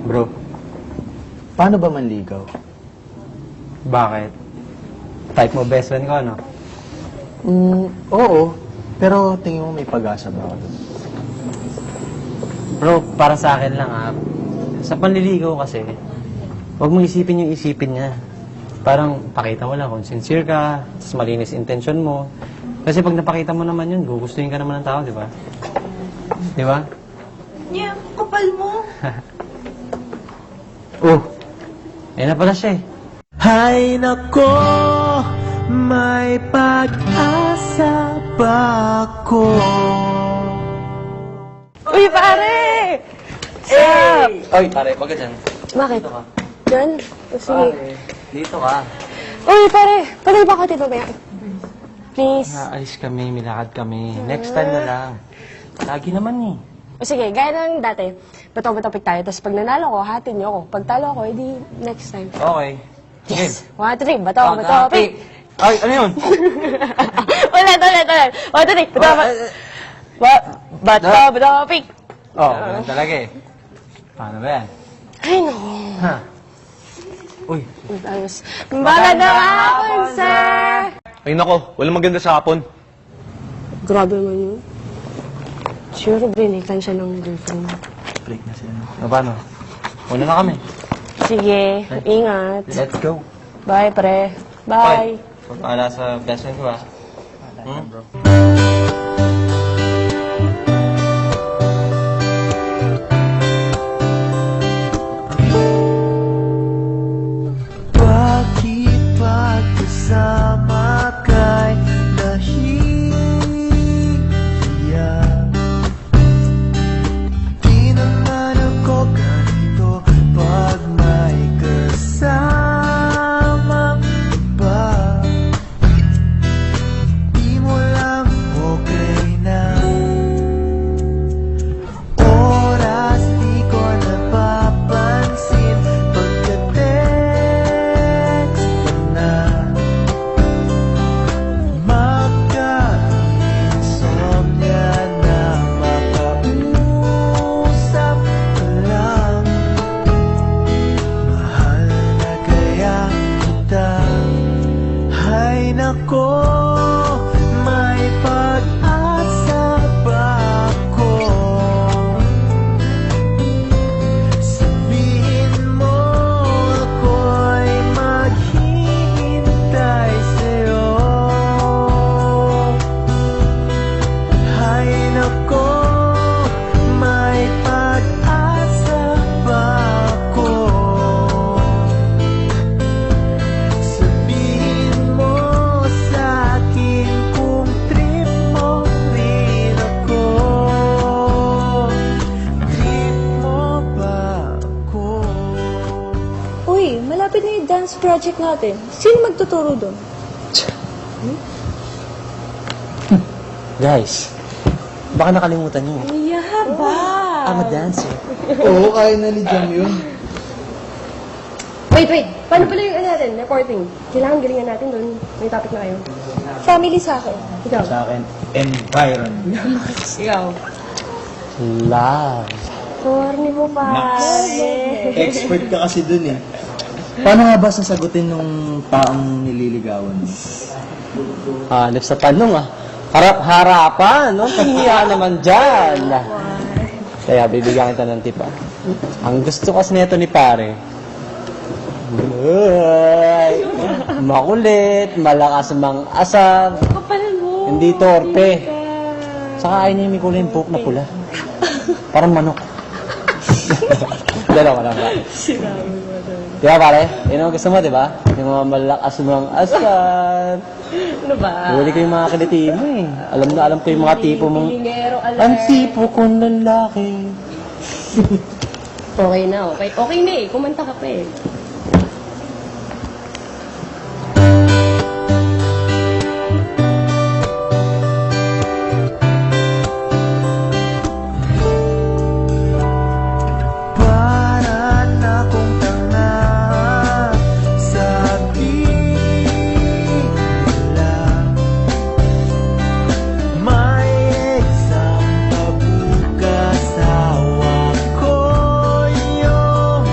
Bro, paano ba manligaw? Bakit? Type mo best friend ko, ano? Oo. Pero tingin mo may pag-asa ba ako dun? Bro, para sa akin lang sa panliligaw kasi, huwag mong isipin yung isipin niya. Parang pakita mo lang kung sincere ka, tapos malinis intention mo. Kasi pag napakita mo naman yun, gugustuhin ka naman ng tao, di ba? Di ba? Niya, kapal mo. Oh, ayun na pala siya eh. Hay nako, may pag-asa ba ako? Uy, pare! Oy, pare, wag ka dyan. Bakit? Dito ka. Diyan? O, sige. Dito ka. Uy, pare! Pwede ba ako ba yan? Please. Naalis kami, milakad kami. Next time na lang. Lagi naman eh. O sige, gaya ng dati. Bato-batopik tayo. Tapos pag nanalo ko, hatin niyo ako. Pag talo ako, edi next time. Okay. Yes! 1, 2, 3. Bato-batopik! Ay, ano yun? Ulit. 1, 2, 3. Bato-batopik! Oo, ganun talaga eh. Paano ba yan? Ay, naku. Ha? Uy. Ayos. Magandang hapon, sir! Ay nako, walang maganda sa hapon. Grabe naman yun. Sure, binikan siya ng girlfriend. Break na sila. O, paano? Una na kami. Sige, ingat. Let's go. Bye, pre. Bye. Pagpala sa best friend ko bro. Bakit pagkasama kay nahihiya? Di naman ako ganito pag may kasamang iba. Di mo lang okay na. Oras di ko napapansin pagka-text ka na. Magka-insomnia na makausap ka lang. Mahal na kaya kita. Hay nako, may pag-asa ba ako? Sabihin mo ako'y maghihintay sa'yo. Hay nako, may pag-asa ba ako? Sabihin mo sa'kin kung trip mo rin ako. Trip mo ba ako? Uy, malapit na yung dance project natin. Sino magtuturo doon? Guys, baka nakalimutan niyo. Yeah, ba? I'm a dancer. Oo, kaya na ni Jam yun. Wait. Paano pala yung natin? Reporting. Kailangan galingan natin doon. May topic na kayo. Family sa akin. Ikaw. Sa akin, environment. Ikaw. Love. Corny mo, pare. Expert ka kasi dun eh. Paano nga ba sasagutin nung taong nililigawan mo? Hanap sa tanong Harap-harapan, no? Pahiya naman dyan. Kaya bibigyan kita ng tip Ang gusto kasi nito ni pare, ay, makulit, malakas mang-asar, Kapal mo. hindi torpe. Saka ayaw niya yung kulay buhok na pula. Parang manok. Dalawa lang ba? Di ba pare? Yun ang gusto mo, di ba? Yung mga malakas mang-asar. Ano ba? Huli ko yung mga kiliti mo eh. Alam ko yung mga tipo mong... Pilingero, Ang tipo kong lalaki. Okay na, okay. Okay na eh. Kumanta ka pa eh. Para na kung tanga sa nila. May exam pa bukas, hawak ko yung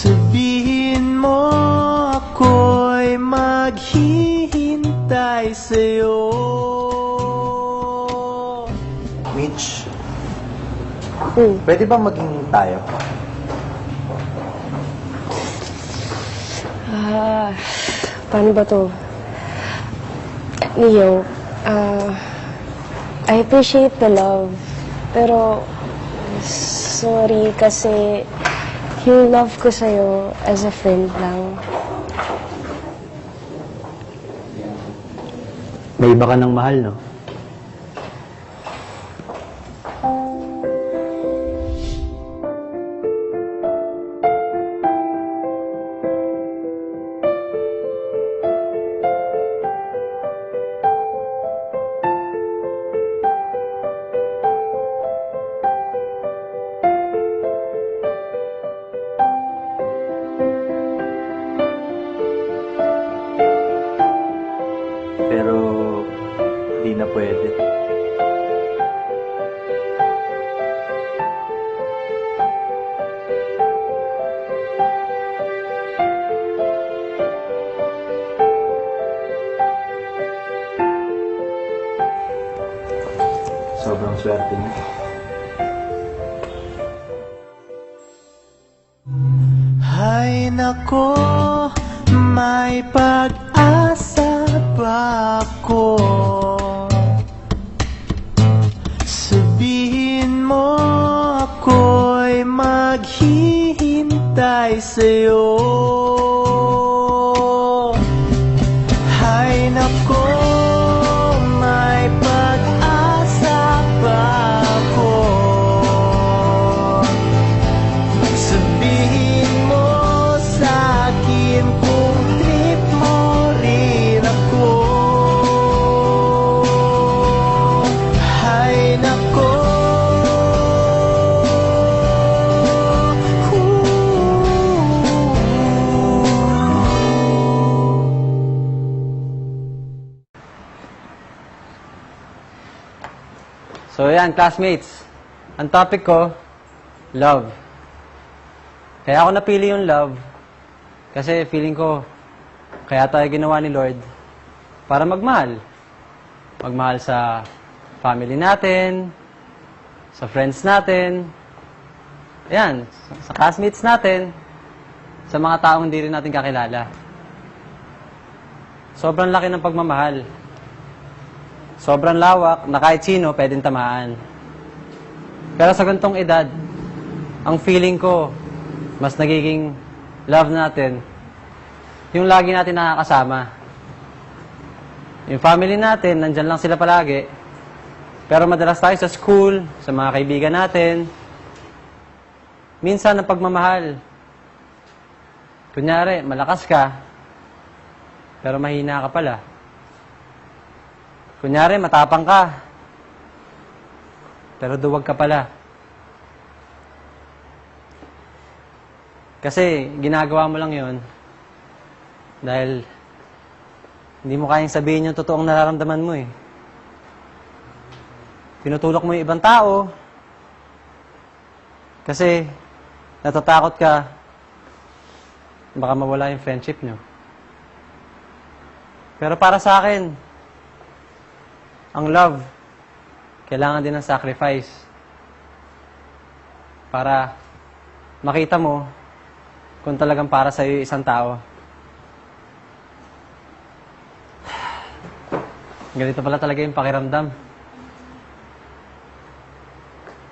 Sabihin mo ako'y maghihintay sa'yo. Mitch, pwede ba maging tayo? Paano ba to? Leo, I appreciate the love. Pero, sorry kasi yung love ko sa'yo as a friend lang. May iba ka ng mahal, no? Pero, di na pwede. Sobrang swerte niya. Ay nako, may pag-asa ba ako? Sabihin mo ako'y maghihintay sa'yo. Ay nako, may pag-asa ba ako? Sabihin mo sa'kin kung trip mo rin ako. Ay nako. So yan, classmates. Ang topic ko, love. Kaya ako napili yung love kasi feeling ko kaya tayo ginawa ni Lord para magmahal. Magmahal sa family natin, sa friends natin, ayan, sa classmates natin, sa mga taong hindi rin natin kakilala. Sobrang laki ng pagmamahal. Sobrang lawak na kahit sino pwedeng tamaan. Pero sa ganitong edad, ang feeling ko, mas nagiging love natin, yung lagi natin nakakasama. Yung family natin, nandyan lang sila palagi. Pero madalas tayo sa school, sa mga kaibigan natin. Minsan, ang pagmamahal. Kunyari, malakas ka, pero mahina ka pala. Kunyari, matapang ka, pero duwag ka pala. Kasi, ginagawa mo lang yon dahil hindi mo kayang sabihin yung totoong nararamdaman mo eh. Tinutulok mo yung ibang tao kasi natatakot ka baka mawala yung friendship nyo. Pero para sa akin, ang love, kailangan din ng sacrifice para makita mo kung talagang para sa'yo yung isang tao. Ganito pala talaga yung pakiramdam.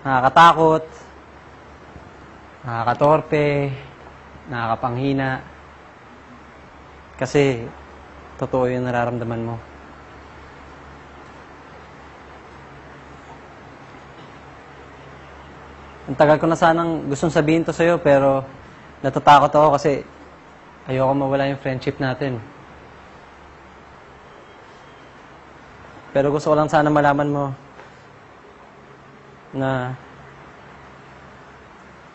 Nakakatakot, nakakatorpe, nakakapanghina. Kasi, totoo yung nararamdaman mo. Ang tagal ko na sanang gustong sabihin to sa'yo, pero natatakot ako kasi ayoko mawala yung friendship natin. Pero gusto ko lang sana malaman mo na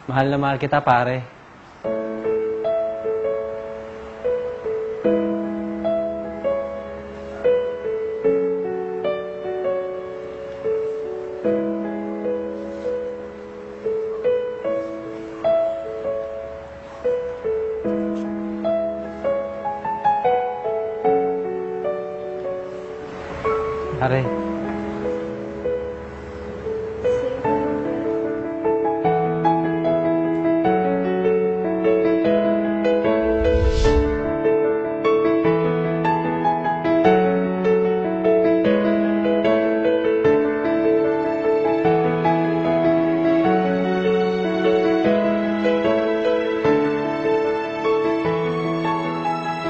mahal kita, pare. Pare.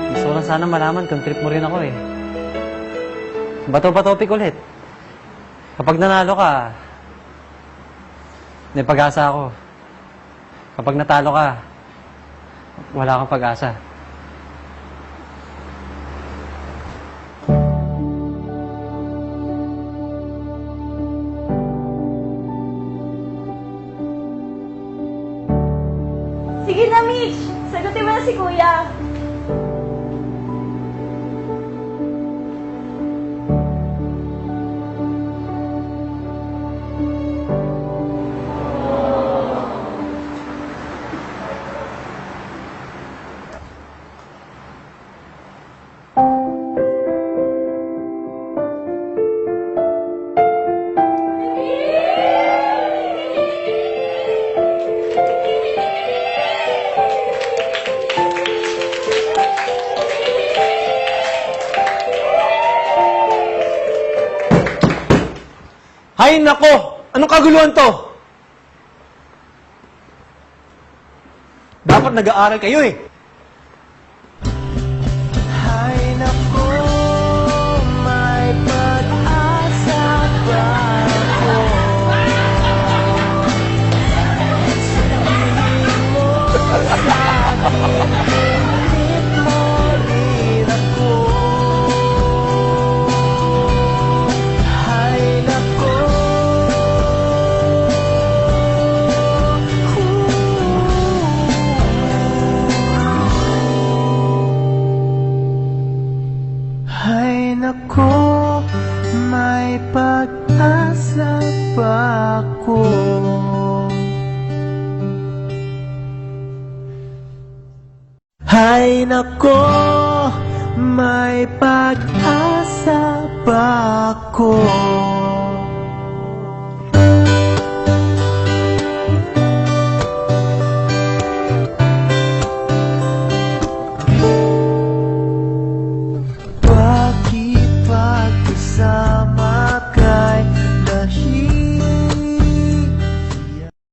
Gusto ko lang sana malaman kung trip mo rin ako eh. Bato pa topic ulit. Kapag nanalo ka, may pag-asa ako. Kapag natalo ka, wala kang pag-asa. Sige na, Mitch! Sagutin mo na si Kuya. Hay nako! Anong kaguluhan to? Dapat nag-aaral kayo eh. Ay nako, may pag-asa ba ako? Sabihin mo sa'kin kung trip mo rin ako. Ay nako, ay nako, may pag-asa ba ako? Ay nako, may pag-asa ba ako?